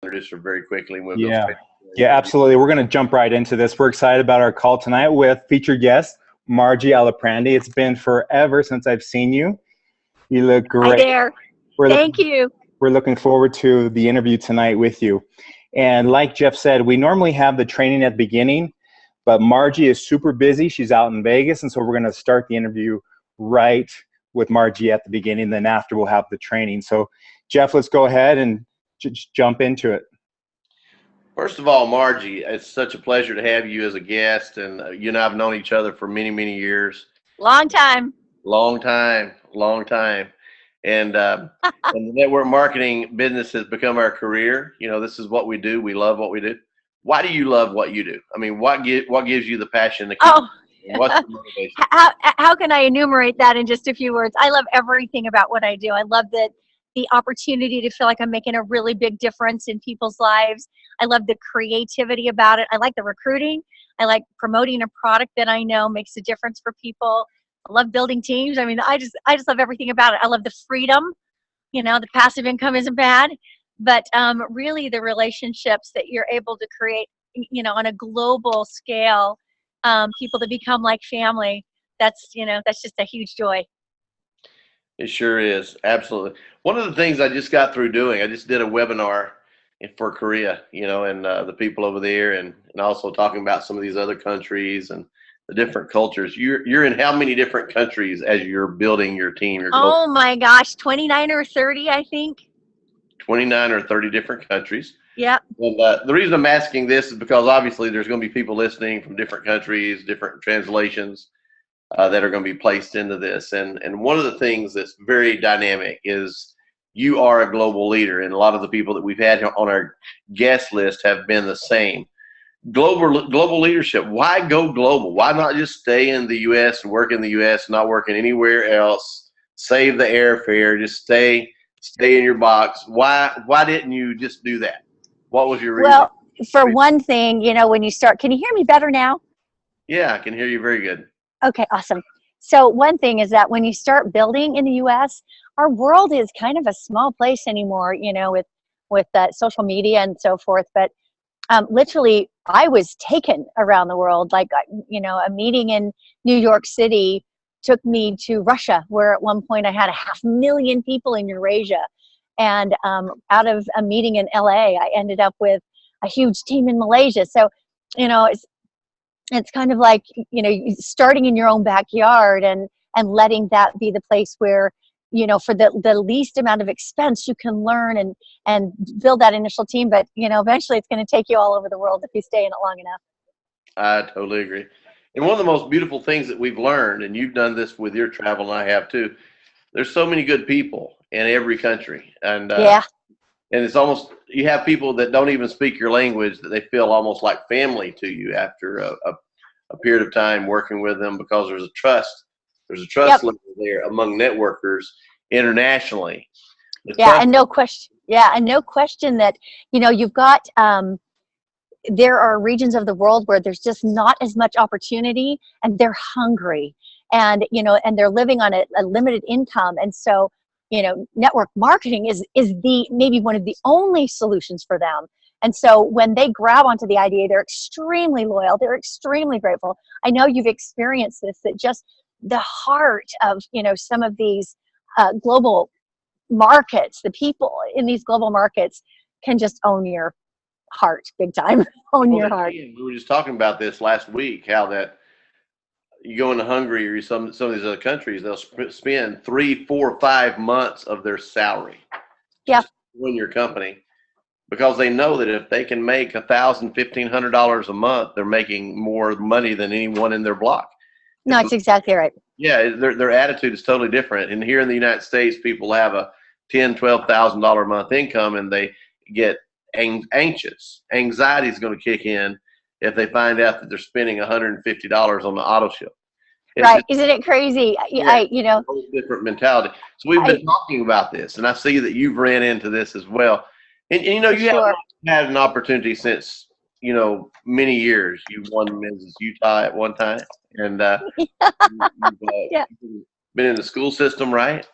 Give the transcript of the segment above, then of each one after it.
introduce her very quickly, and we'll go Yeah. straight. Yeah, absolutely. We're going to jump right into this. We're excited about our call tonight with featured guest, Margie Aliprandi. It's been forever since I've seen you. You look great. Hi there. Thank you. We're looking forward to the interview tonight with you. And like Jef said, we normally have the training at the beginning, but Margie is super busy. She's out in Vegas, and so we're going to start the interview right with Margie at the beginning. Then after, we'll have the training. So, Jef, let's go ahead and just jump into it. First of all, Margie, it's such a pleasure to have you as a guest, and you and I have known each other for many, many years. Long time. Long time. And the network marketing business has become our career. You know, this is what we do. We love what we do. Why do you love what you do? I mean, what gives you the passion to keep? What's the motivation? How can I enumerate that in just a few words? I love everything about what I do. I love the opportunity to feel like I'm making a really big difference in people's lives. I love the creativity about it. I like the recruiting. I like promoting a product that I know makes a difference for people. I love building teams. I mean, I just love everything about it. I love the freedom. You know, the passive income isn't bad, but really the relationships that you're able to create, you know, on a global scale, people that become like family. That's just a huge joy. It sure is. Absolutely. One of the things I just got through doing, I just did a webinar for Korea, you know, and the people over there, and also talking about some of these other countries and the different cultures. You're in how many different countries as you're building your team? Oh my gosh, 29 or 30, I think. 29 or 30 different countries. Yeah. And the reason I'm asking this is because obviously there's going to be people listening from different countries, different translations that are going to be placed into this. And one of the things that's very dynamic is you are a global leader, and a lot of the people that we've had on our guest list have been the same. Global leadership. Why go global? Why not just stay in the U.S. and work in the U.S., not working anywhere else? Save the airfare. Just stay in your box. Why didn't you just do that? What was your reason? Well, for one thing, you know, when you start, can you hear me better now? Yeah, I can hear you very good. Okay, awesome. So one thing is that when you start building in the U.S., our world is kind of a small place anymore, you know, with social media and so forth. But literally, I was taken around the world. Like, you know, a meeting in New York City took me to Russia, where at one point I had 500,000 people in Eurasia. And out of a meeting in LA, I ended up with a huge team in Malaysia. So, you know, it's kind of like, you know, starting in your own backyard and letting that be the place where, you know, for the least amount of expense, you can learn and build that initial team. But, you know, eventually it's going to take you all over the world if you stay in it long enough. I totally agree. And one of the most beautiful things that we've learned, and you've done this with your travel, and I have too, there's so many good people in every country. And yeah. And it's almost, you have people that don't even speak your language that they feel almost like family to you after a period of time working with them, because there's a trust Yep. level there among networkers internationally. Yeah, and no question. Yeah, and no question that, you know, you've got there are regions of the world where there's just not as much opportunity, and they're hungry, and, you know, and they're living on a limited income. And so, you know, network marketing is maybe one of the only solutions for them. And so when they grab onto the idea, they're extremely loyal. They're extremely grateful. I know you've experienced this, that just the heart of, you know, some of these global markets, the people in these global markets can just own your heart big time. Your heart. We were just talking about this last week, how that you go into Hungary or some of these other countries, they'll spend 3, 4, 5 months of their salary to join your company, because they know that if they can make $1,000, $1,500 a month, they're making more money than anyone in their block. No, it's exactly right. Yeah, their attitude is totally different. And here in the United States, people have a $10,000, $12,000 a month income, and they get anxious. Anxiety is going to kick in if they find out that they're spending $150 on the auto ship. Right? Isn't it crazy? Yeah, you know, a whole different mentality. So we've been talking about this, and I see that you've ran into this as well. And you know, you have had an opportunity since, you know, many years. You won Mrs. Utah at one time, and you've been in the school system, right?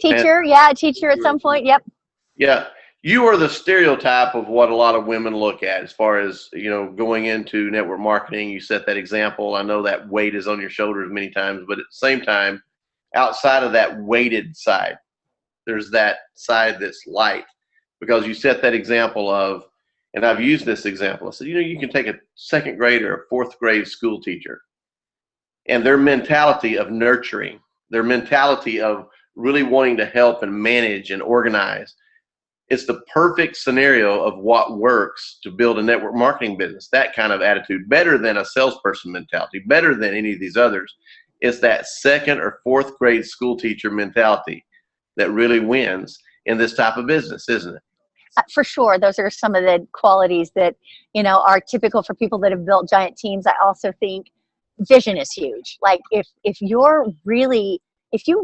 Teacher, teacher at some point. Yep. Yeah. You are the stereotype of what a lot of women look at as far as, you know, going into network marketing. You set that example. I know that weight is on your shoulders many times, but at the same time, outside of that weighted side, there's that side that's light, because you set that example of, and I've used this example. I said, you know, you can take a second grade or a fourth grade school teacher and their mentality of nurturing, their mentality of really wanting to help and manage and organize. It's the perfect scenario of what works to build a network marketing business. That kind of attitude, better than a salesperson mentality, better than any of these others. It's that second or fourth grade school teacher mentality that really wins in this type of business, isn't it? For sure, those are some of the qualities that, you know, are typical for people that have built giant teams. I also think vision is huge. Like if you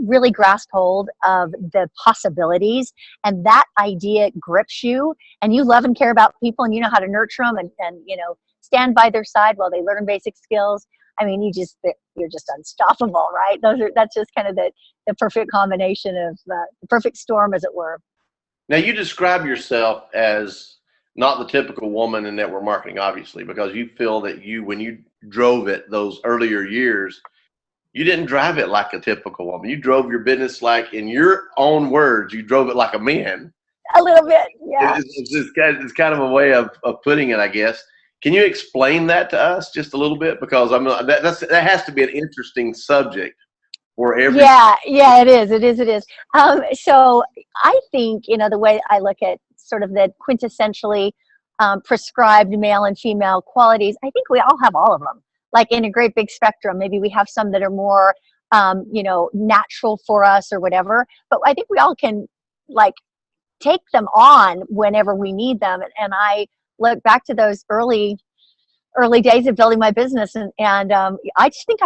really grasp hold of the possibilities and that idea grips you, and you love and care about people and you know how to nurture them and you know, stand by their side while they learn basic skills. I mean, you're just unstoppable, right? That's just kind of the perfect combination of the perfect storm, as it were. Now, you describe yourself as not the typical woman in network marketing, obviously, because you feel that when you drove it those earlier years, you didn't drive it like a typical woman. You drove your business like, in your own words, you drove it like a man. A little bit, yeah. It's kind of a way of putting it, I guess. Can you explain that to us just a little bit? Because that has to be an interesting subject for every. Yeah, it is. So I think, you know, the way I look at sort of the quintessentially prescribed male and female qualities, I think we all have all of them, like in a great big spectrum. Maybe we have some that are more, you know, natural for us or whatever, but I think we all can like take them on whenever we need them. And I look back to those early days of building my business, and I just think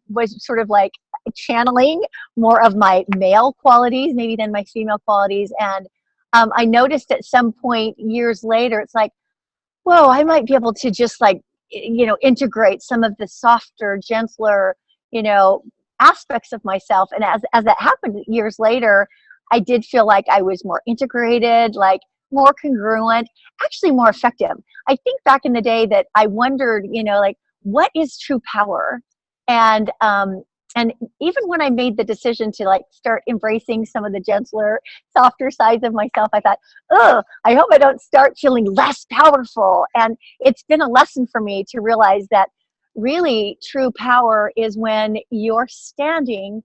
was sort of like channeling more of my male qualities maybe than my female qualities. And I noticed at some point years later, it's like, whoa, I might be able to just like, you know, integrate some of the softer, gentler, you know, aspects of myself. And as that happened years later, I did feel like I was more integrated, like more congruent, actually more effective. I think back in the day that I wondered, you know, like, what is true power? And even when I made the decision to like start embracing some of the gentler, softer sides of myself, I thought, oh, I hope I don't start feeling less powerful. And it's been a lesson for me to realize that really true power is when you're standing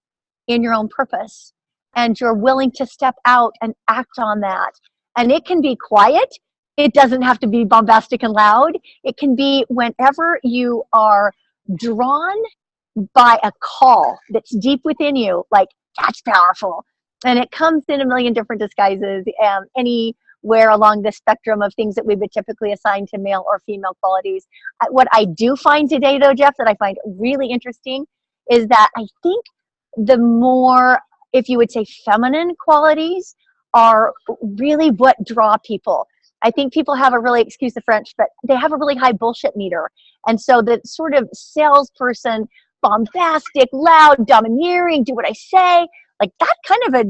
in your own purpose and you're willing to step out and act on that. And it can be quiet. It doesn't have to be bombastic and loud. It can be whenever you are drawn by a call that's deep within you, like that's powerful. And it comes in a million different disguises, anywhere along the spectrum of things that we would typically assign to male or female qualities. What I do find today, though, Jeff, that I find really interesting is that I think the more, if you would say, feminine qualities are really what draw people. I think people have a really, excuse the French, but they have a really high bullshit meter. And so the sort of salesperson, bombastic, loud, domineering, do what I say, like that kind of a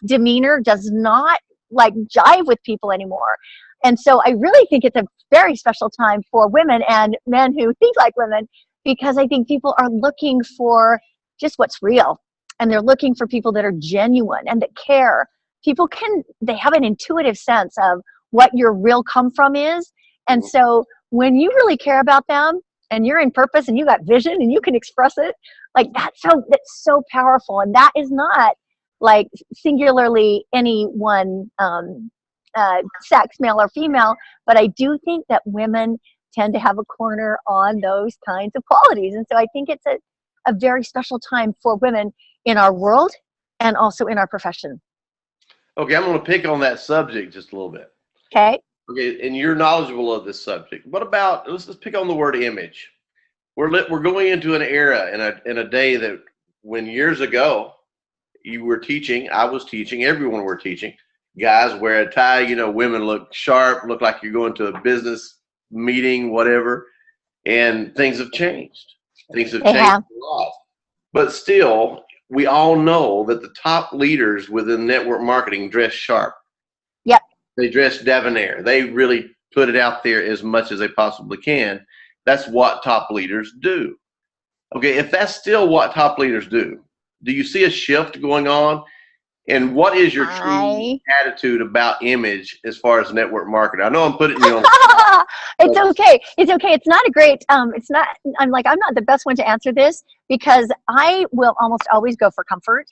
demeanor does not like jive with people anymore. And so I really think it's a very special time for women and men who think like women, because I think people are looking for just what's real. And they're looking for people that are genuine and that care. They have an intuitive sense of what your real come from is. And so when you really care about them and you're in purpose and you got vision and you can express it, like that's so powerful. And that is not like singularly any one sex, male or female, but I do think that women tend to have a corner on those kinds of qualities. And so I think it's a very special time for women in our world and also in our profession. Okay, I'm going to pick on that subject just a little bit. Okay, and you're knowledgeable of this subject. What about, let's just pick on the word image. We're going into an era in a day that when years ago you were teaching, I was teaching, everyone were teaching, guys wear a tie, you know, women look sharp, look like you're going to a business meeting, whatever, and things have changed. Things have changed a lot. But still, we all know that the top leaders within network marketing dress sharp. Yep. They dress debonair. They really put it out there as much as they possibly can. That's what top leaders do. Okay, if that's still what top leaders do you see a shift going on? And what is your true attitude about image as far as network marketing? I know I'm putting you on. It's okay. It's okay. It's not a great, it's not, I'm not the best one to answer this, because I will almost always go for comfort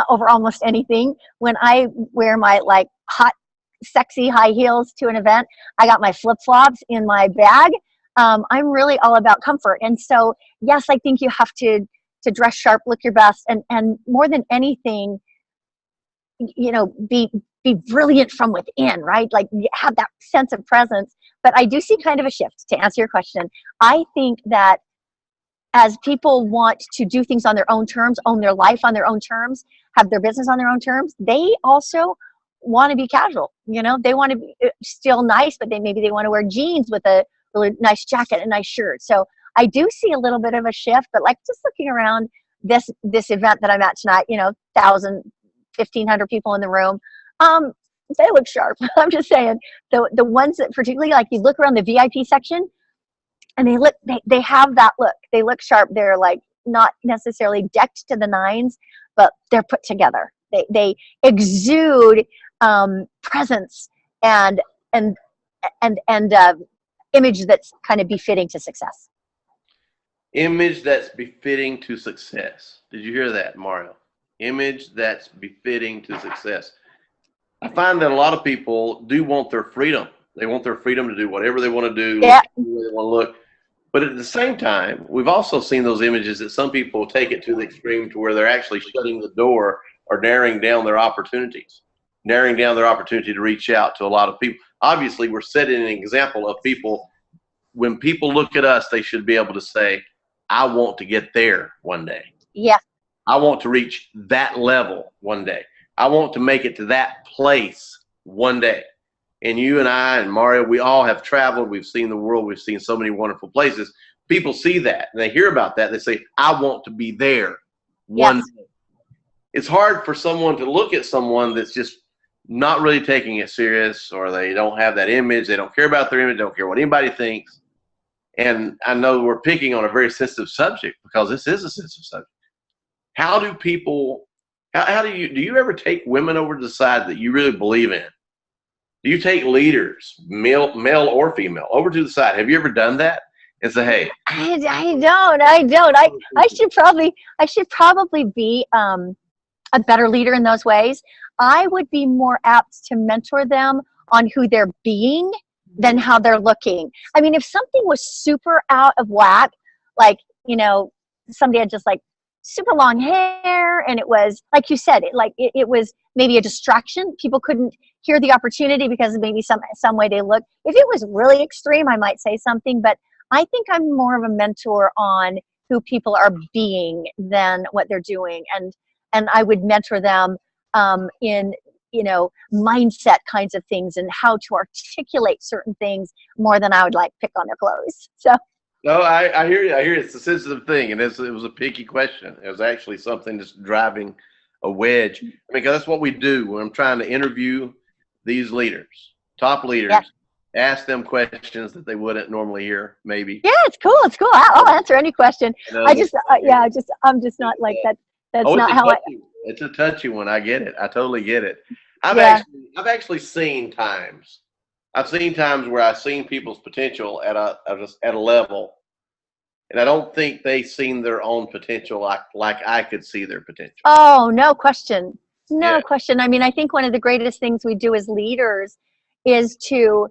over almost anything. When I wear my like hot, sexy high heels to an event, I got my flip-flops in my bag. I'm really all about comfort. And so, yes, I think you have to dress sharp, look your best, and more than anything, you know, be brilliant from within, right? Like you have that sense of presence. But I do see kind of a shift, to answer your question. I think that as people want to do things on their own terms, own their life on their own terms, have their business on their own terms, they also want to be casual. You know, they want to be still nice, but maybe they want to wear jeans with a really nice jacket and a nice shirt. So I do see a little bit of a shift, but like just looking around this event that I'm at tonight, you know, 1,000, 1,500 people in the room, they look sharp. I'm just saying, the ones that particularly, like, you look around the VIP section and they have that look. They look sharp. They're like not necessarily decked to the nines, but they're put together. They exude presence and image that's kind of befitting to success. Image that's befitting to success. Did you hear that, Mario? Image that's befitting to success. I find that a lot of people do want their freedom. They want their freedom to do whatever they want to do, yeah, the way they want to look. But at the same time, we've also seen those images that some people take it to the extreme to where they're actually shutting the door or narrowing down their opportunities, narrowing down their opportunity to reach out to a lot of people. Obviously, we're setting an example of people. When people look at us, they should be able to say, I want to get there one day. Yeah. I want to reach that level one day. I want to make it to that place one day. And you and I and Mario, we all have traveled. We've seen the world. We've seen so many wonderful places. People see that and they hear about that. They say, I want to be there one day. It's hard for someone to look at someone that's just not really taking it serious, or they don't have that image. They don't care about their image. They don't care what anybody thinks. And I know we're picking on a very sensitive subject because this is a sensitive subject. How do people, do you ever take women over to the side that you really believe in? Do you take leaders, male or female, over to the side? Have you ever done that? And say, hey. I don't. I should probably be a better leader in those ways. I would be more apt to mentor them on who they're being than how they're looking. I mean, if something was super out of whack, like, you know, somebody had just like super long hair and it was, like you said, it was maybe a distraction. People couldn't hear the opportunity because maybe some way they look. If it was really extreme, I might say something, but I think I'm more of a mentor on who people are being than what they're doing. And I would mentor them in, you know, mindset kinds of things and how to articulate certain things more than I would like pick on their clothes. So. No, I hear you. I hear it's a sensitive thing, and it was a picky question. It was actually something that's driving a wedge. I mean, because that's what we do when I'm trying to interview these leaders, top leaders. Yeah. Ask them questions that they wouldn't normally hear, maybe. Yeah, it's cool. It's cool. I'll answer any question. I'm just not like that. That's not how It's a touchy one. I get it. I totally get it. I've actually seen times. I've seen times where I've seen people's potential at a level, and I don't think they've seen their own potential like I could see their potential. Oh, no question. No question. I mean, I think one of the greatest things we do as leaders is to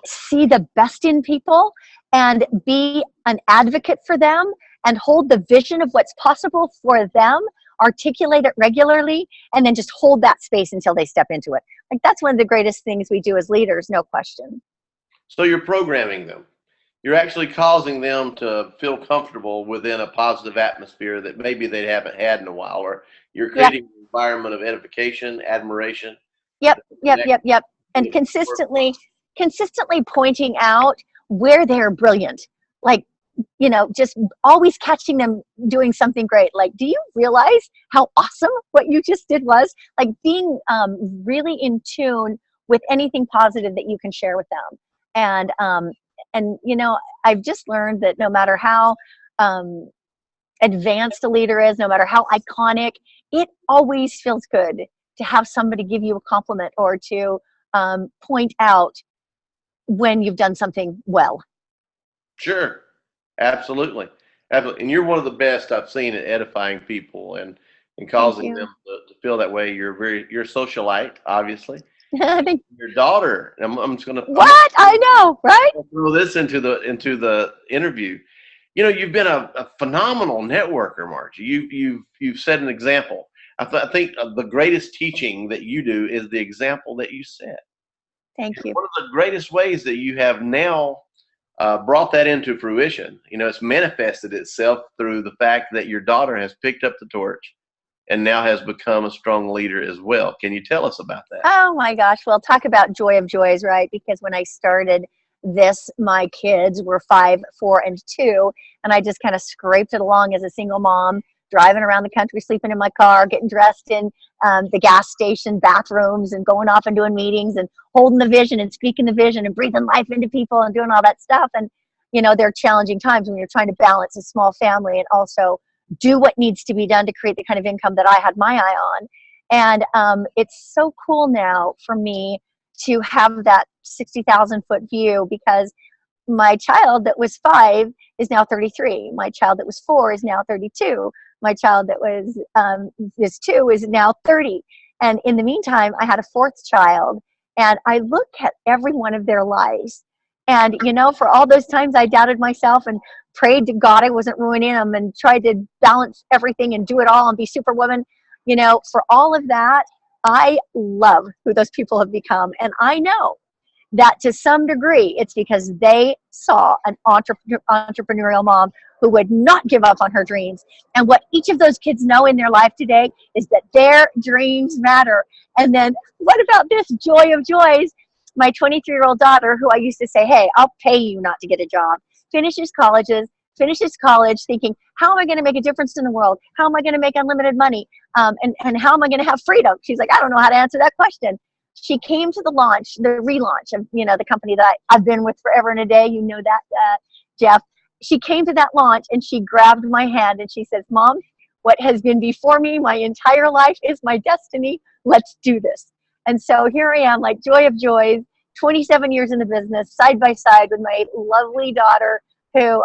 see the best in people and be an advocate for them and hold the vision of what's possible for them, articulate it regularly, and then just hold that space until they step into it. Like, that's one of the greatest things we do as leaders, no question. So you're programming them. You're actually causing them to feel comfortable within a positive atmosphere that maybe they haven't had in a while, or you're creating an environment of edification, admiration. Yep. And consistently pointing out where they're brilliant. Like, you know, just always catching them doing something great. Like, do you realize how awesome what you just did was? Like, being really in tune with anything positive that you can share with them. And you know, I've just learned that no matter how advanced a leader is, no matter how iconic, it always feels good to have somebody give you a compliment or to point out when you've done something well. Sure. Absolutely. Absolutely. And you're one of the best I've seen at edifying people and causing them to feel that way. You're a socialite, obviously. Your daughter, I'm just gonna I know, right? throw this into the interview. You know, you've been a phenomenal networker, Margie. You've set an example. I think the greatest teaching that you do is the example that you set. Thank you. One of the greatest ways that you have now brought that into fruition, you know, it's manifested itself through the fact that your daughter has picked up the torch and now has become a strong leader as well. Can you tell us about that? Oh my gosh. Well, talk about joy of joys, right? Because when I started this, my kids were 5, 4, and 2, and I just kind of scraped it along as a single mom, driving around the country, sleeping in my car, getting dressed in the gas station bathrooms, and going off and doing meetings and holding the vision and speaking the vision and breathing life into people and doing all that stuff. And, you know, there are challenging times when you're trying to balance a small family and also do what needs to be done to create the kind of income that I had my eye on. And it's so cool now for me to have that 60,000 foot view, because my child that was 5 is now 33. My child that was 4 is now 32. My child that was 2 is now 30. And in the meantime, I had a 4th child, and I look at every one of their lives. And, you know, for all those times I doubted myself and prayed to God I wasn't ruining them and tried to balance everything and do it all and be Superwoman, you know, for all of that, I love who those people have become. And I know that to some degree, it's because they saw an entrepreneurial mom who would not give up on her dreams. And what each of those kids know in their life today is that their dreams matter. And then what about this joy of joys? My 23-year-old daughter, who I used to say, hey, I'll pay you not to get a job, finishes college thinking, how am I going to make a difference in the world? How am I going to make unlimited money? And how am I going to have freedom? She's like, I don't know how to answer that question. She came to the relaunch of, you know, the company that I've been with forever and a day. You know that, Jeff. She came to that launch and she grabbed my hand and she says, Mom, what has been before me my entire life is my destiny. Let's do this. And so here I am, like joy of joys, 27 years in the business, side by side with my lovely daughter, who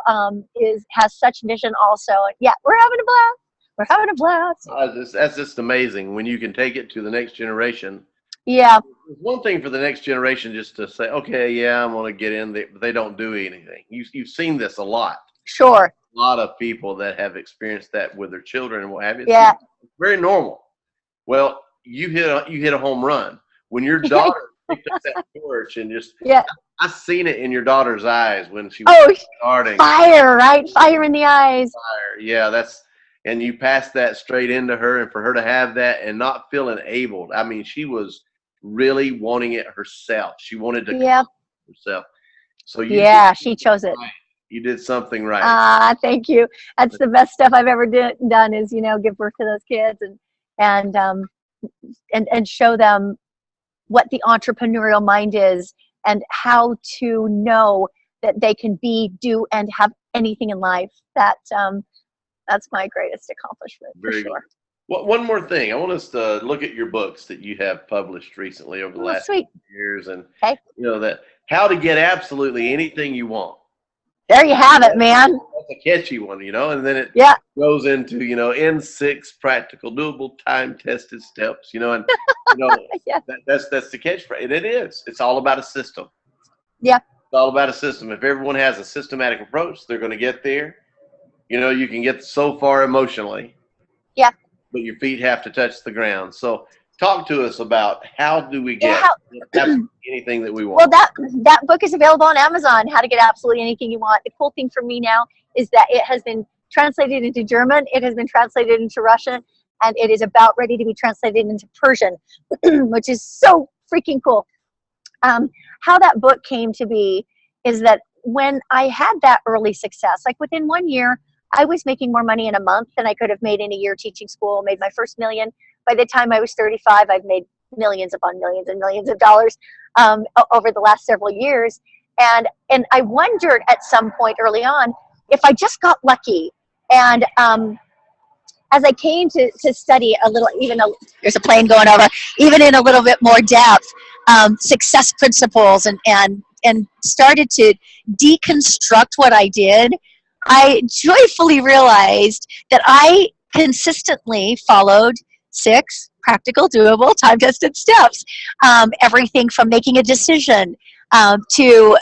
has such vision also. And yeah, we're having a blast. We're having a blast. That's just amazing when you can take it to the next generation. Yeah. It's one thing for the next generation just to say, okay, yeah, I'm going to get in there, but they don't do anything. You've seen this a lot. Sure. A lot of people that have experienced that with their children and what have you. Yeah. It's very normal. Well, you hit a home run when your daughter picked up that torch and just, yeah. I seen it in your daughter's eyes when she was starting. Fire, right? Fire in the eyes. Fire. Yeah, and you passed that straight into her, and for her to have that and not feel enabled. I mean, she was really wanting it herself. She wanted to come herself. So she chose it. Right. You did something right. Thank you. That's the best stuff I've ever done is, you know, give birth to those kids and show them what the entrepreneurial mind is and how to know that they can be, do, and have anything in life. That's my greatest accomplishment. Very for sure. Good. Well, one more thing. I want us to look at your books that you have published recently over the last few years, and you know that how to get absolutely anything you want. There you have it, man. That's a catchy one, you know, and then it goes into, you know, in 6 practical, doable, time-tested steps, you know, and you know that's the catchphrase. And it is. It's all about a system. Yeah. It's all about a system. If everyone has a systematic approach, they're going to get there. You know, you can get so far emotionally. Yeah. But your feet have to touch the ground. So talk to us about how do we get anything that we want. Well, that book is available on Amazon, How to Get Absolutely Anything You Want. The cool thing for me now is that it has been translated into German, it has been translated into Russian, and it is about ready to be translated into Persian, which is so freaking cool. How that book came to be is that when I had that early success, like within 1 year, I was making more money in a month than I could have made in a year teaching school, made my first $1 million. By the time I was 35, I've made millions upon millions and millions of dollars over the last several years. And I wondered at some point early on if I just got lucky. And as I came to study a little, there's a plane going over, even in a little bit more depth, success principles and started to deconstruct what I did, I joyfully realized that I consistently followed 6 practical, doable, time-tested steps. Everything from making a decision to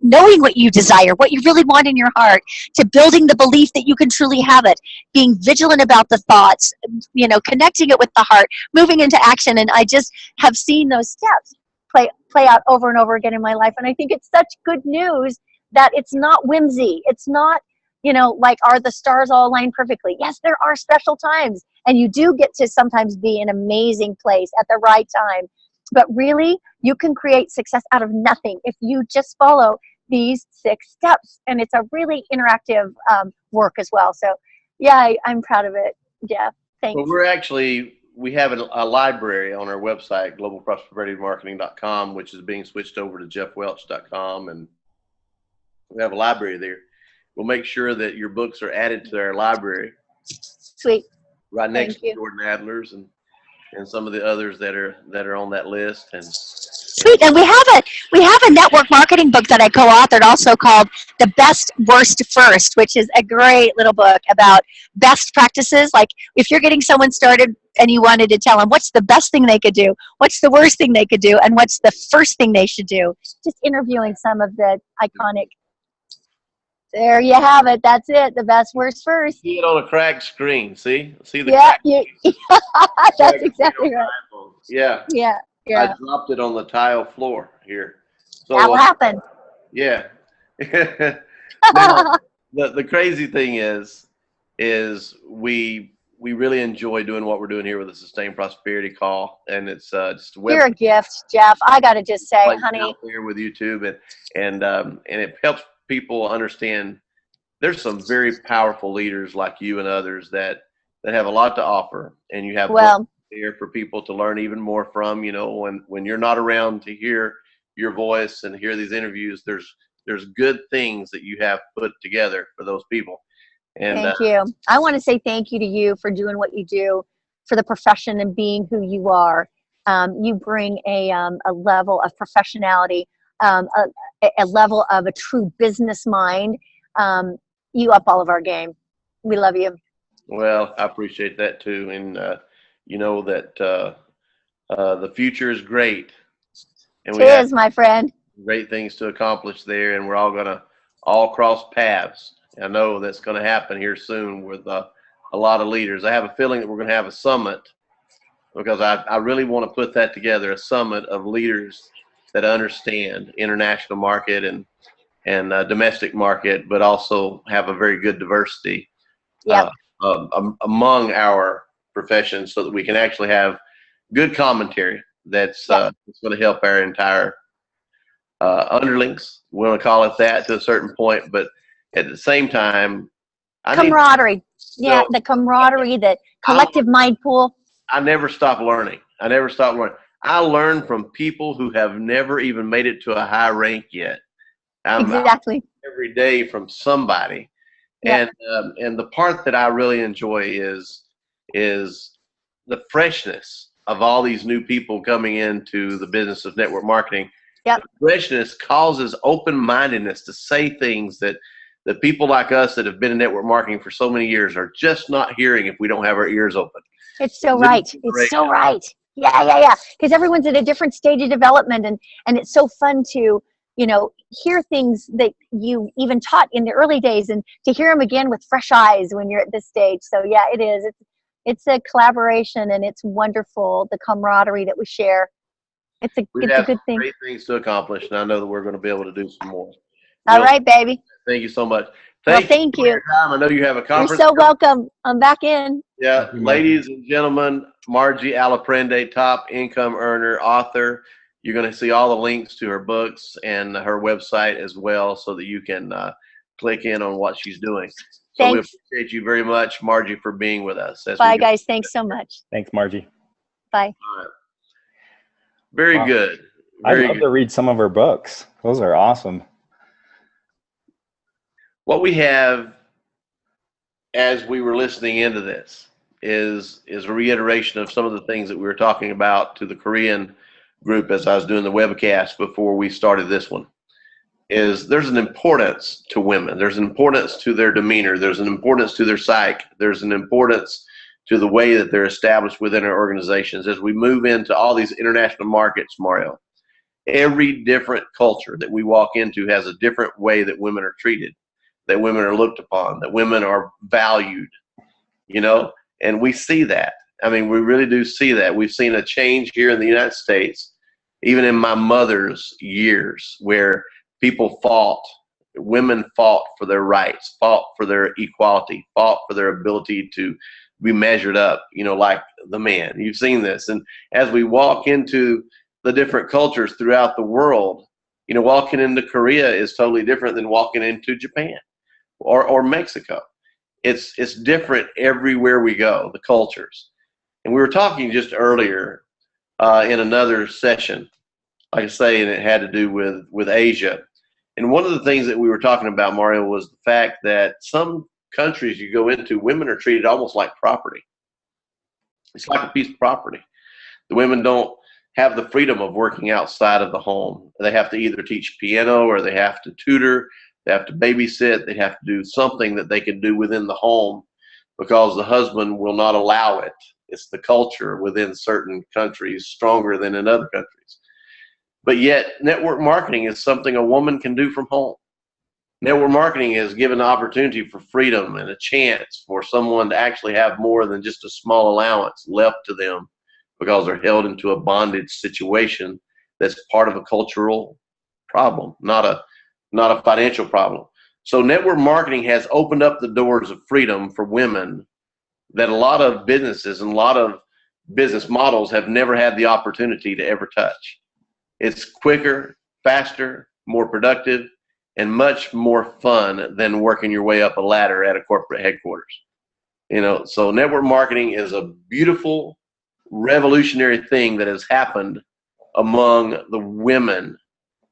knowing what you desire, what you really want in your heart, to building the belief that you can truly have it, being vigilant about the thoughts, connecting it with the heart, moving into action. And I just have seen those steps play out over and over again in my life. And I think it's such good news that it's not whimsy. It's not, like, are the stars all aligned perfectly? Yes, there are special times. And you do get to sometimes be in an amazing place at the right time. But really, you can create success out of nothing if you just follow these 6 steps. And it's a really interactive work as well. So, yeah, I'm proud of it, Jef. Thanks. Well, we have a library on our website, globalprosperitymarketing.com, which is being switched over to jefwelch.com. And we have a library there. We'll make sure that your books are added to our library. Sweet. Right next to Jordan Adler's and some of the others that are on that list. And sweet. And we have a network marketing book that I co-authored, also called The Best Worst First, which is a great little book about best practices. Like, if you're getting someone started and you wanted to tell them what's the best thing they could do, what's the worst thing they could do, and what's the first thing they should do, just interviewing some of the iconic. There you have it. That's it. The best worst first. See it on a cracked screen. See the that's exactly right. Yeah. Yeah. I dropped it on the tile floor here. So that will happen. Yeah. Now, the crazy thing is we really enjoy doing what we're doing here with the Sustained Prosperity Call, and it's just a web. You're a gift, Jef. I got to just say, honey. Out there with YouTube, and it helps people understand there's some very powerful leaders like you and others that have a lot to offer, and you have there for people to learn even more from. When you're not around to hear your voice and hear these interviews, there's good things that you have put together for those people. And thank you. I want to say thank you to you for doing what you do for the profession and being who you are. You bring a level of professionality, a level of a true business mind. You up all of our game. We love you. Well, I appreciate that too. And you know that the future is great. And it is, my friend. Great things to accomplish there, and we're all going to all cross paths. I know that's going to happen here soon with a lot of leaders. I have a feeling that we're going to have a summit, because I really want to put that together, a summit of leaders that understand international market and domestic market, but also have a very good diversity among our professions, so that we can actually have good commentary that's going to help our entire underlings. We want to call it that to a certain point, but at the same time, camaraderie. The camaraderie, the collective mind pool. I never stop learning. I learn from people who have never even made it to a high rank yet. Exactly. Every day from somebody. Yeah. And the part that I really enjoy is the freshness of all these new people coming into the business of network marketing. Yep. The freshness causes open-mindedness to say things that the people like us that have been in network marketing for so many years are just not hearing if we don't have our ears open. It's so right. It's so right. Yeah. Because everyone's at a different stage of development, and it's so fun to, hear things that you even taught in the early days, and to hear them again with fresh eyes when you're at this stage. So yeah, it is. It's a collaboration, and it's wonderful, the camaraderie that we share. It's a good thing. Great things to accomplish, and I know that we're going to be able to do some more. All right, baby. Thank you so much. Thank you. I know you have a conference. You're so welcome. I'm back in. Yeah, ladies and gentlemen, Margie Aliprandi, top income earner, author. You're going to see all the links to her books and her website as well, so that you can click in on what she's doing. So we appreciate you very much, Margie, for being with us. Bye, guys. Thanks so much. Thanks, Margie. Bye. All right. Very Wow. good. I'd Very love good. to read some of her books. Those are awesome. What we have as we were listening into this is a reiteration of some of the things that we were talking about to the Korean group as I was doing the webcast before we started this one. Is there's an importance to women. There's an importance to their demeanor. There's an importance to their psyche. There's an importance to the way that they're established within our organizations. As we move into all these international markets, Mario, every different culture that we walk into has a different way that women are treated, that women are looked upon, that women are valued, you know, and we see that. I mean, we really do see that. We've seen a change here in the United States, even in my mother's years, where women fought for their rights, fought for their equality, fought for their ability to be measured up, you know, like the man. You've seen this. And as we walk into the different cultures throughout the world, you know, walking into Korea is totally different than walking into Japan or Mexico. It's different everywhere we go, the cultures. And we were talking just earlier in another session, like I say, and it had to do with Asia. And one of the things that we were talking about, Mario, was the fact that some countries you go into, women are treated almost like property. It's like a piece of property. The women don't have the freedom of working outside of the home. They have to either teach piano or they have to tutor, they have to babysit, they have to do something that they can do within the home because the husband will not allow it. It's the culture within certain countries stronger than in other countries. But yet, network marketing is something a woman can do from home. Network marketing is given an opportunity for freedom and a chance for someone to actually have more than just a small allowance left to them because they're held into a bondage situation that's part of a cultural problem, not a financial problem. So network marketing has opened up the doors of freedom for women that a lot of businesses and a lot of business models have never had the opportunity to ever touch. It's quicker, faster, more productive, and much more fun than working your way up a ladder at a corporate headquarters. You know, so network marketing is a beautiful, revolutionary thing that has happened among the women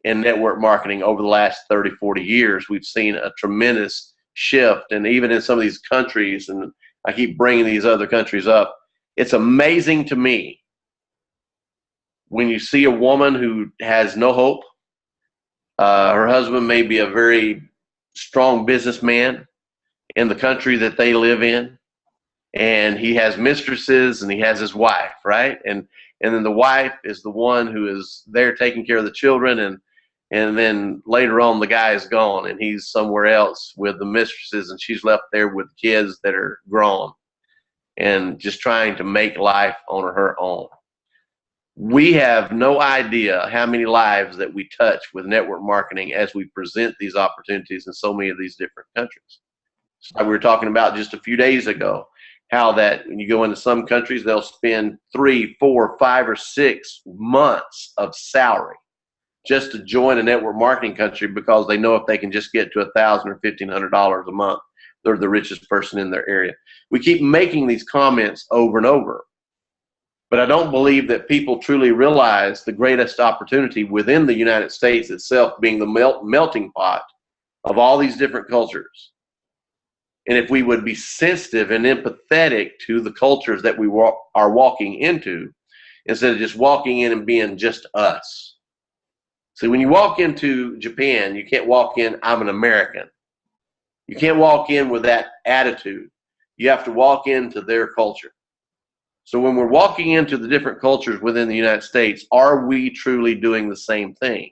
in network marketing over the last 30, 40 years. We've seen a tremendous shift, and even in some of these countries, and I keep bringing these other countries up, it's amazing to me when you see a woman who has no hope. Her husband may be a very strong businessman in the country that they live in, and he has mistresses and he has his wife, right? And then the wife is the one who is there taking care of the children, and then later on the guy is gone and he's somewhere else with the mistresses and she's left there with kids that are grown and just trying to make life on her own. We have no idea how many lives that we touch with network marketing as we present these opportunities in so many of these different countries. So like we were talking about just a few days ago, how that when you go into some countries, they'll spend 3, 4, 5, or 6 months of salary just to join a network marketing country because they know if they can just get to $1,000 or $1,500 a month, they're the richest person in their area. We keep making these comments over and over. But I don't believe that people truly realize the greatest opportunity within the United States itself being the melting pot of all these different cultures. And if we would be sensitive and empathetic to the cultures that we are walking into, instead of just walking in and being just us. See, when you walk into Japan, you can't walk in, I'm an American. You can't walk in with that attitude. You have to walk into their culture. So when we're walking into the different cultures within the United States, are we truly doing the same thing?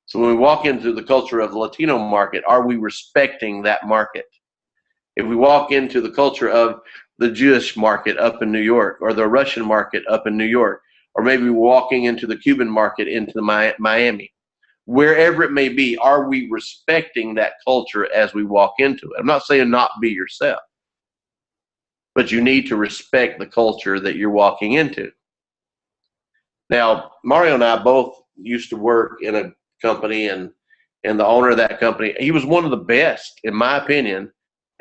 So when we walk into the culture of the Latino market, are we respecting that market? If we walk into the culture of the Jewish market up in New York, or the Russian market up in New York, or maybe walking into the Cuban market into the Miami, wherever it may be, are we respecting that culture as we walk into it? I'm not saying not be yourself, but you need to respect the culture that you're walking into. Now, Mario and I both used to work in a company, and the owner of that company, he was one of the best, in my opinion,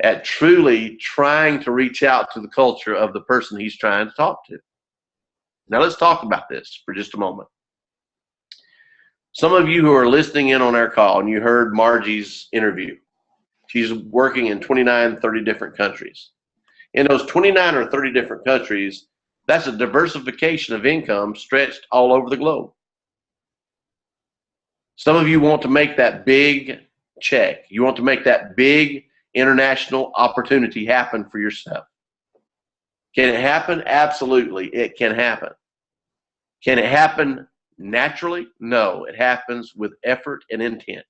at truly trying to reach out to the culture of the person he's trying to talk to. Now, let's talk about this for just a moment. Some of you who are listening in on our call and you heard Margie's interview, she's working in 29, 30 different countries. In those 29 or 30 different countries, that's a diversification of income stretched all over the globe. Some of you want to make that big check. You want to make that big international opportunity happen for yourself. Can it happen? Absolutely, it can happen. Can it happen naturally? No, it happens with effort and intent.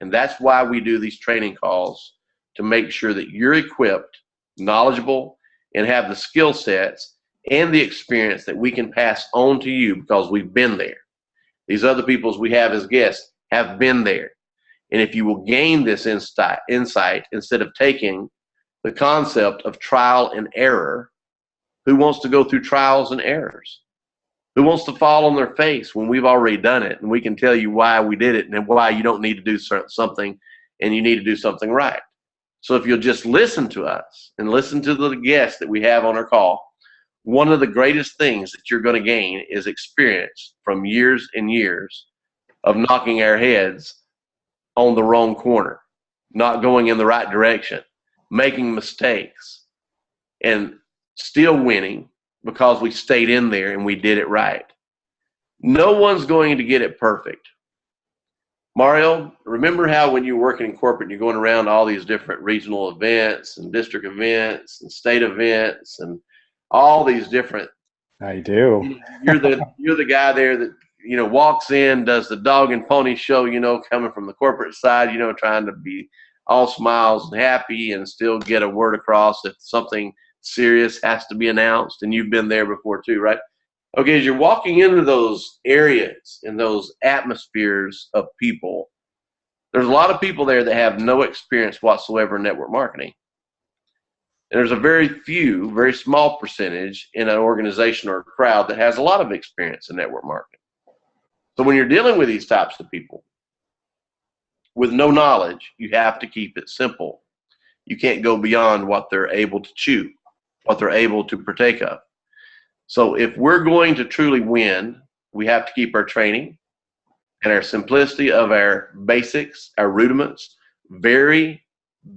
And that's why we do these training calls, to make sure that you're equipped, knowledgeable, and have the skill sets and the experience that we can pass on to you, because we've been there. These other peoples we have as guests have been there. And if you will gain this insight instead of taking the concept of trial and error, who wants to go through trials and errors? Who wants to fall on their face when we've already done it and we can tell you why we did it and why you don't need to do something and you need to do something right? So if you'll just listen to us and listen to the guests that we have on our call, one of the greatest things that you're going to gain is experience from years and years of knocking our heads on the wrong corner, not going in the right direction, making mistakes, and still winning because we stayed in there and we did it right. No one's going to get it perfect. Mario, remember how when you were working in corporate, you're going around all these different regional events and district events and state events and all these different. I do. You're the guy there that, you know, walks in, does the dog and pony show, you know, coming from the corporate side, you know, trying to be all smiles and happy and still get a word across if something serious has to be announced. And you've been there before too, right? Okay, as you're walking into those areas and those atmospheres of people, there's a lot of people there that have no experience whatsoever in network marketing. And there's a very small percentage in an organization or a crowd that has a lot of experience in network marketing. So when you're dealing with these types of people with no knowledge, you have to keep it simple. You can't go beyond what they're able to chew, what they're able to partake of. So if we're going to truly win, we have to keep our training and our simplicity of our basics, our rudiments, very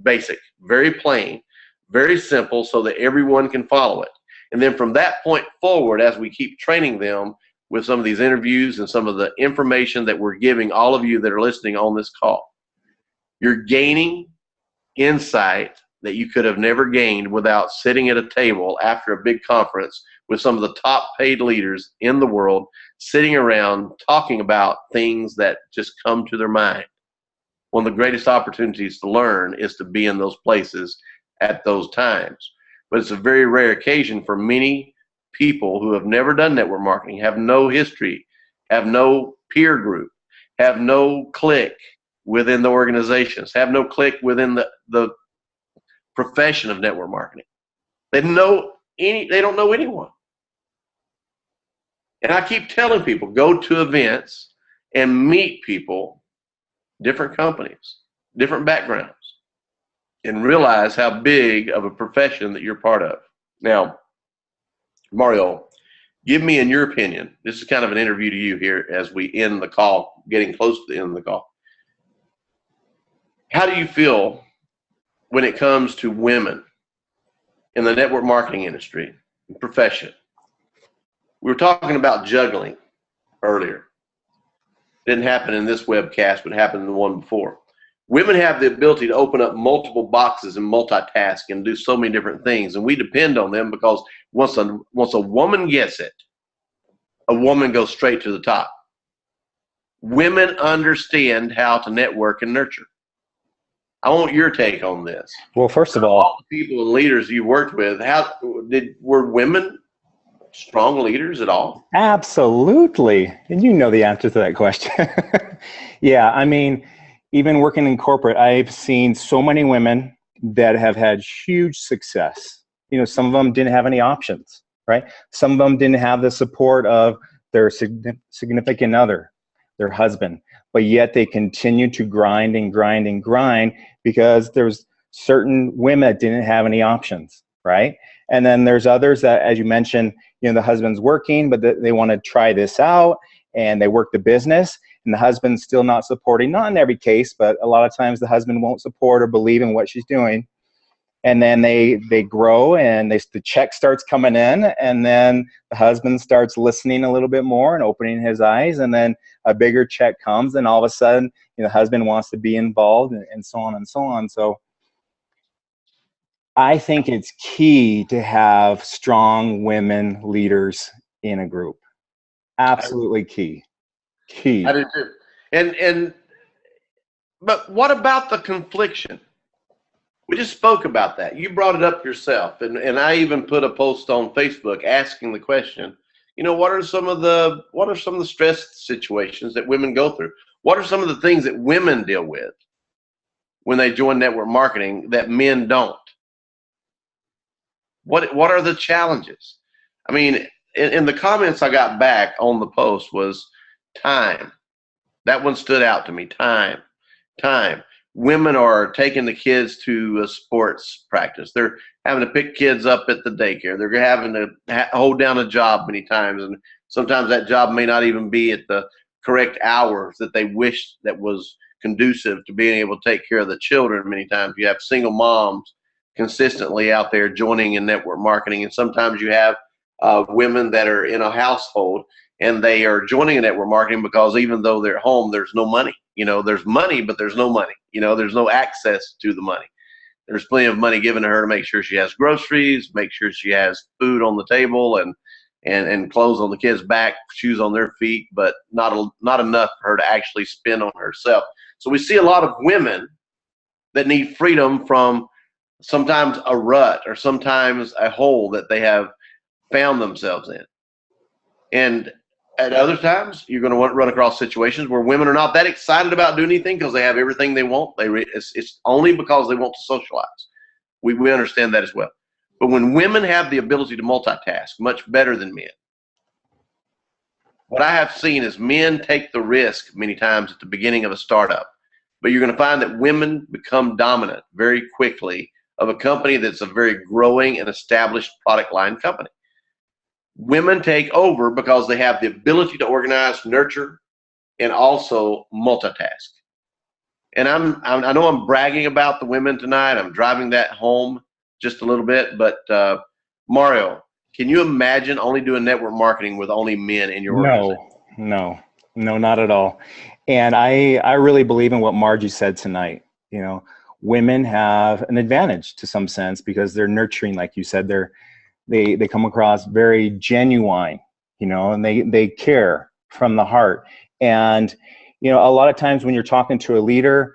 basic, very plain, very simple, so that everyone can follow it. And then from that point forward, as we keep training them with some of these interviews and some of the information that we're giving all of you that are listening on this call, you're gaining insight that you could have never gained without sitting at a table after a big conference with some of the top paid leaders in the world, sitting around talking about things that just come to their mind. One of the greatest opportunities to learn is to be in those places at those times. But it's a very rare occasion for many people who have never done network marketing, have no history, have no peer group, have no clique within the organizations, have no clique within the profession of network marketing. They don't know anyone. And I keep telling people, go to events and meet people, different companies, different backgrounds, and realize how big of a profession that you're part of. Now, Mario, give me, in your opinion, this is kind of an interview to you here as we end the call, getting close to the end of the call. How do you feel when it comes to women in the network marketing industry, profession? We were talking about juggling earlier. Didn't happen in this webcast, but happened in the one before. Women have the ability to open up multiple boxes and multitask and do so many different things, and we depend on them because once a woman gets it, a woman goes straight to the top. Women understand how to network and nurture. I want your take on this. Well, first of all the people and leaders you worked with, were women strong leaders at all? Absolutely. And you know the answer to that question. Yeah, I mean, even working in corporate, I've seen so many women that have had huge success. You know, some of them didn't have any options, right? Some of them didn't have the support of their significant other, their husband, but yet they continued to grind and grind and grind because there's certain women that didn't have any options, right? And then there's others that, as you mentioned, you know, the husband's working, but they want to try this out and they work the business. and the husband's still not supporting, not in every case, but a lot of times the husband won't support or believe in what she's doing. And then they grow, and the check starts coming in, and then the husband starts listening a little bit more and opening his eyes, and then a bigger check comes, and all of a sudden, the husband wants to be involved, and so on and so on. So I think it's key to have strong women leaders in a group. Absolutely key. I do too. But what about the confliction? We just spoke about that. You brought it up yourself, and I even put a post on Facebook asking the question, what are some of the stress situations that women go through? What are some of the things that women deal with when they join network marketing that men don't? What are the challenges? I mean, in the comments I got back on the post was time. That one stood out to me. Time. Women are taking the kids to a sports practice. They're having to pick kids up at the daycare. They're having to hold down a job many times, and sometimes that job may not even be at the correct hours that they wish that was conducive to being able to take care of the children. Many times you have single moms consistently out there joining in network marketing, and sometimes you have women that are in a household and they are joining in network marketing because even though they're home, there's no money. There's money, but there's no money. There's no access to the money. There's plenty of money given to her to make sure she has groceries, make sure she has food on the table, and clothes on the kids' back, shoes on their feet, but not enough for her to actually spend on herself. So we see a lot of women that need freedom from sometimes a rut or sometimes a hole that they have found themselves in. And at other times, you're going to run across situations where women are not that excited about doing anything because they have everything they want. It's only because they want to socialize. We understand that as well. But when women have the ability to multitask much better than men, what I have seen is men take the risk many times at the beginning of a startup. But you're going to find that women become dominant very quickly of a company that's a very growing and established product line company. Women take over because they have the ability to organize, nurture, and also multitask. And I know I'm bragging about the women tonight. I'm driving that home just a little bit. But Mario, can you imagine only doing network marketing with only men in your organization? No, not at all. And I really believe in what Margie said tonight. Women have an advantage to some sense because they're nurturing, like you said. They come across very genuine, and they care from the heart. And, a lot of times when you're talking to a leader,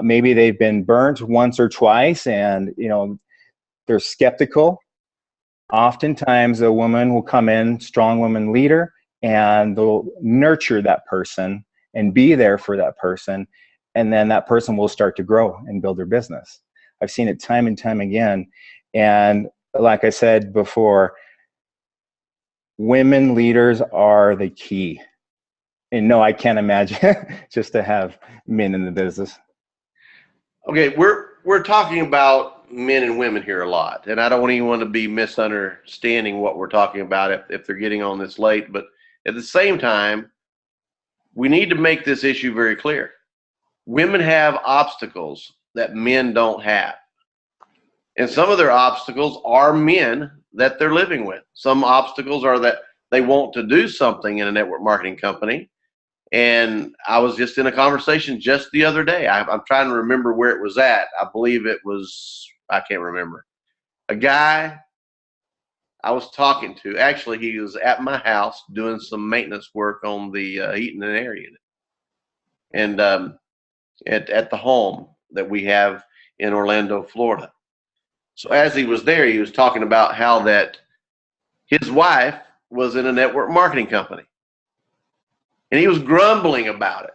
maybe they've been burnt once or twice and, they're skeptical. Oftentimes a woman will come in, strong woman leader, and they'll nurture that person and be there for that person. And then that person will start to grow and build their business. I've seen it time and time again. And like I said before, women leaders are the key. And no, I can't imagine just to have men in the business. Okay, we're talking about men and women here a lot, and I don't want anyone to be misunderstanding what we're talking about if they're getting on this late. But at the same time, we need to make this issue very clear. Women have obstacles that men don't have. And some of their obstacles are men that they're living with. Some obstacles are that they want to do something in a network marketing company. And I was just in a conversation just the other day. I'm trying to remember where it was at. I believe it was, I can't remember. A guy I was talking to, actually, he was at my house doing some maintenance work on the heating and air unit. And at the home that we have in Orlando, Florida. So as he was there, he was talking about how that his wife was in a network marketing company. And he was grumbling about it.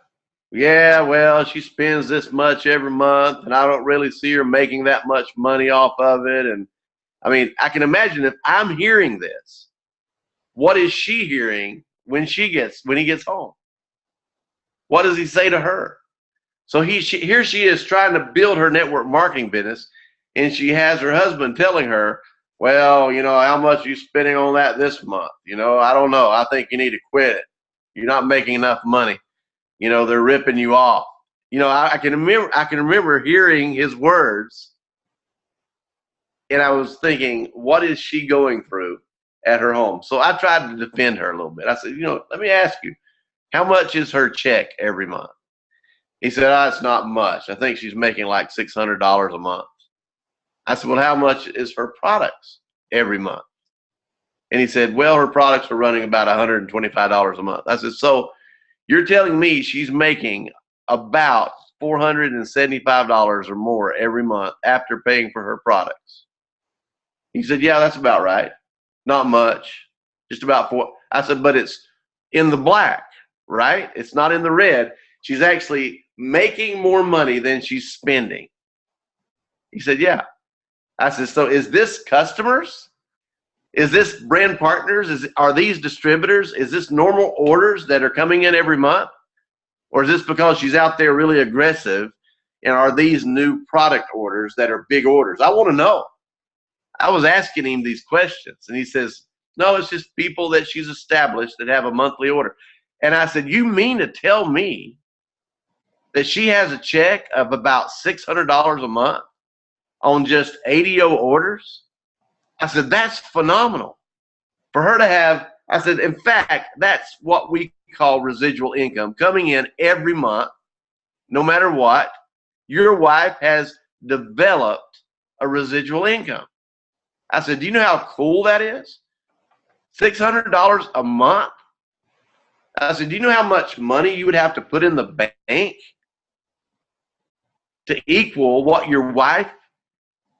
Yeah, well, she spends this much every month, and I don't really see her making that much money off of it. And I mean, I can imagine if I'm hearing this, what is she hearing when he gets home? What does he say to her? So here she is trying to build her network marketing business, and she has her husband telling her, well, how much are you spending on that this month? I don't know. I think you need to quit it. You're not making enough money. You know, they're ripping you off. You know, I can remember hearing his words, and I was thinking, what is she going through at her home? So I tried to defend her a little bit. I said, you know, let me ask you, how much is her check every month? He said, oh, it's not much. I think she's making like $600 a month. I said, well, how much is her products every month? And he said, well, her products are running about $125 a month. I said, so you're telling me she's making about $475 or more every month after paying for her products? He said, yeah, that's about right. Not much, just about four. I said, but it's in the black, right? It's not in the red. She's actually making more money than she's spending. He said, yeah. I said, so is this customers? Is this brand partners? Are these distributors? Is this normal orders that are coming in every month? Or is this because she's out there really aggressive? And are these new product orders that are big orders? I want to know. I was asking him these questions, and he says, no, it's just people that she's established that have a monthly order. And I said, you mean to tell me that she has a check of about $600 a month on just 80 orders? I said, that's phenomenal. For her to have, I said, in fact, that's what we call residual income coming in every month, no matter what. Your wife has developed a residual income. I said, do you know how cool that is? $600 a month. I said, do you know how much money you would have to put in the bank to equal what your wife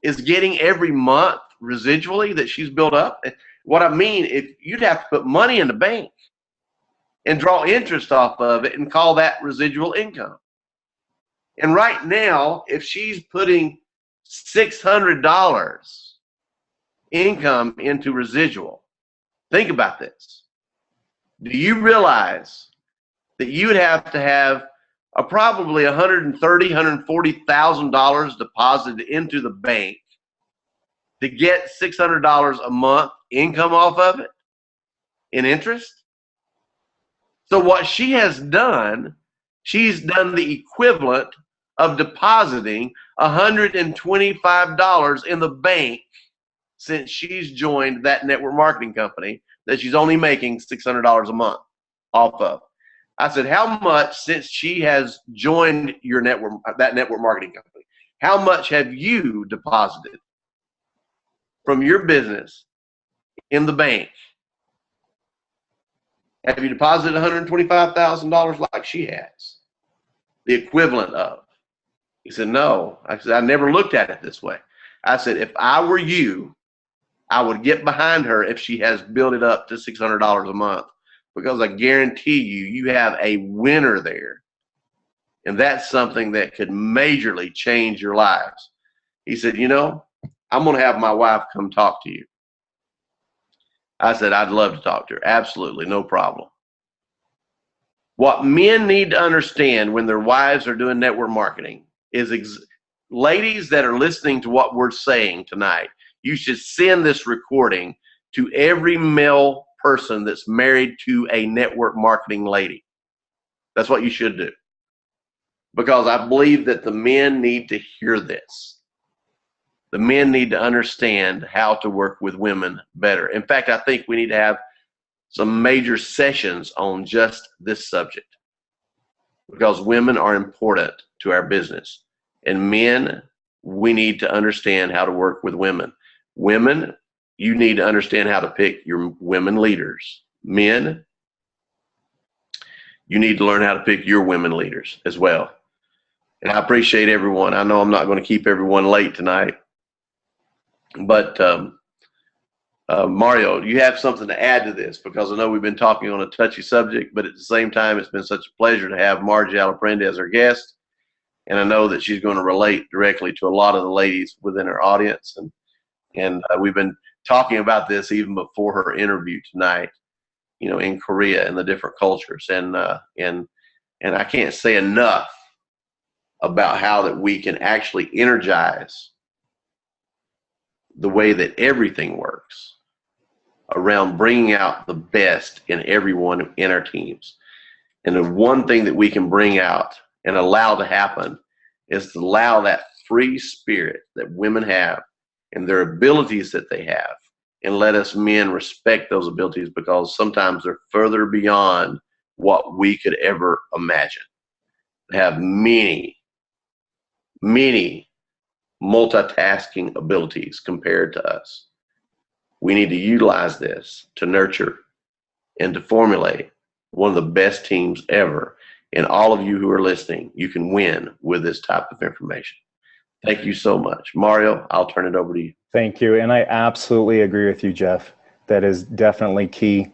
is getting every month residually that she's built up? What I mean, if you'd have to put money in the bank and draw interest off of it and call that residual income. And right now, if she's putting $600 income into residual, think about this. Do you realize that you would have to have probably $130,000, $140,000 deposited into the bank to get $600 a month income off of it in interest? So what she has done, she's done the equivalent of depositing $125 in the bank since she's joined that network marketing company that she's only making $600 a month off of. I said, how much since she has joined your network, that network marketing company, how much have you deposited from your business in the bank? Have you deposited $125,000 like she has? The equivalent of. He said, no. I said, I never looked at it this way. I said, if I were you, I would get behind her if she has built it up to $600 a month, because I guarantee you, you have a winner there. And that's something that could majorly change your lives. He said, you know, I'm going to have my wife come talk to you. I said, I'd love to talk to her. Absolutely, no problem. What men need to understand when their wives are doing network marketing is, ladies that are listening to what we're saying tonight, you should send this recording to every male person that's married to a network marketing lady. That's what you should do. Because I believe that the men need to hear this. The men need to understand how to work with women better. In fact, I think we need to have some major sessions on just this subject, because women are important to our business. And men, we need to understand how to work with women. Women, you need to understand how to pick your women leaders. Men, you need to learn how to pick your women leaders as well. And I appreciate everyone. I know I'm not going to keep everyone late tonight. But Mario, you have something to add to this, because I know we've been talking on a touchy subject, but at the same time, it's been such a pleasure to have Margie Aliprandi as our guest. And I know that she's going to relate directly to a lot of the ladies within our audience. And we've been talking about this even before her interview tonight, you know, in Korea and the different cultures. And I can't say enough about how that we can actually energize the way that everything works around bringing out the best in everyone in our teams. And the one thing that we can bring out and allow to happen is to allow that free spirit that women have and their abilities that they have, and let us men respect those abilities, because sometimes they're further beyond what we could ever imagine. They have many, many multitasking abilities compared to us. We need to utilize this to nurture and to formulate one of the best teams ever. And all of you who are listening, you can win with this type of information. Thank you so much. Mario, I'll turn it over to you. Thank you. And I absolutely agree with you, Jef. That is definitely key.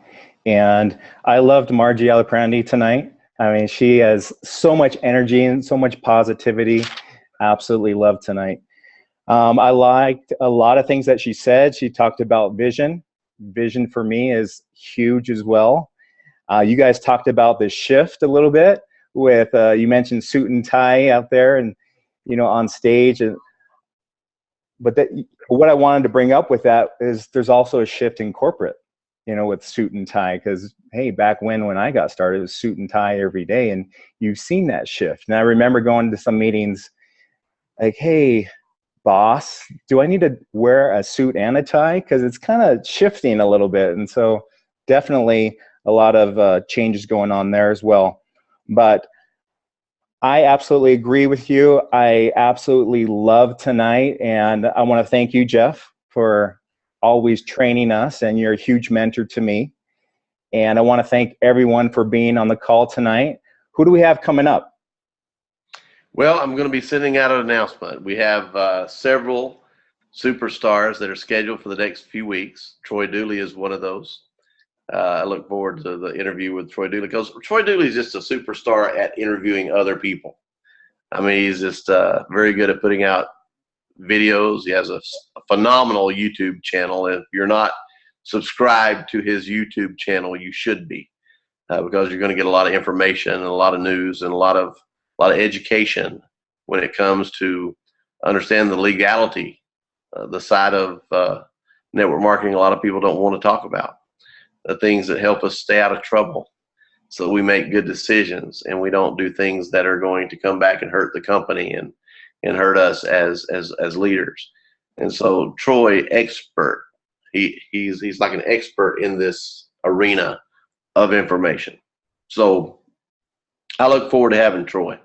And I loved Margie Aliprandi tonight. I mean, she has so much energy and so much positivity. Absolutely loved tonight. I liked a lot of things that she said. She talked about vision. Vision for me is huge as well. You guys talked about the shift a little bit with, you mentioned suit and tie out there and, you know, on stage. But what I wanted to bring up with that is there's also a shift in corporate, you know, with suit and tie, because, hey, back when I got started, it was suit and tie every day, and you've seen that shift. And I remember going to some meetings like, hey, boss, do I need to wear a suit and a tie? Because it's kind of shifting a little bit. And so definitely a lot of changes going on there as well. But I absolutely agree with you. I absolutely love tonight. And I want to thank you, Jef, for always training us. And you're a huge mentor to me. And I want to thank everyone for being on the call tonight. Who do we have coming up? Well, I'm going to be sending out an announcement. We have several superstars that are scheduled for the next few weeks. Troy Dooley is one of those. I look forward to the interview with Troy Dooley, because Troy Dooley is just a superstar at interviewing other people. I mean, he's just very good at putting out videos. He has a phenomenal YouTube channel. If you're not subscribed to his YouTube channel, you should be, because you're going to get a lot of information and a lot of news and a lot of education when it comes to understand the legality, the side of network marketing a lot of people don't want to talk about. The things that help us stay out of trouble so that we make good decisions and we don't do things that are going to come back and hurt the company and hurt us as leaders. And so Troy, expert, he's like an expert in this arena of information. So I look forward to having Troy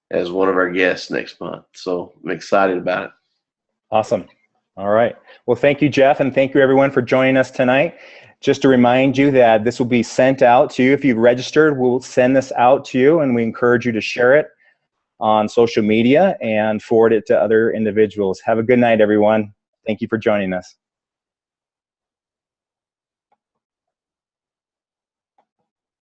as one of our guests next month. So I'm excited about it. Awesome. All right. Well, thank you, Jef, and thank you everyone for joining us tonight. Just to remind you that this will be sent out to you. If you've registered, we'll send this out to you, and we encourage you to share it on social media and forward it to other individuals. Have a good night, everyone. Thank you for joining us.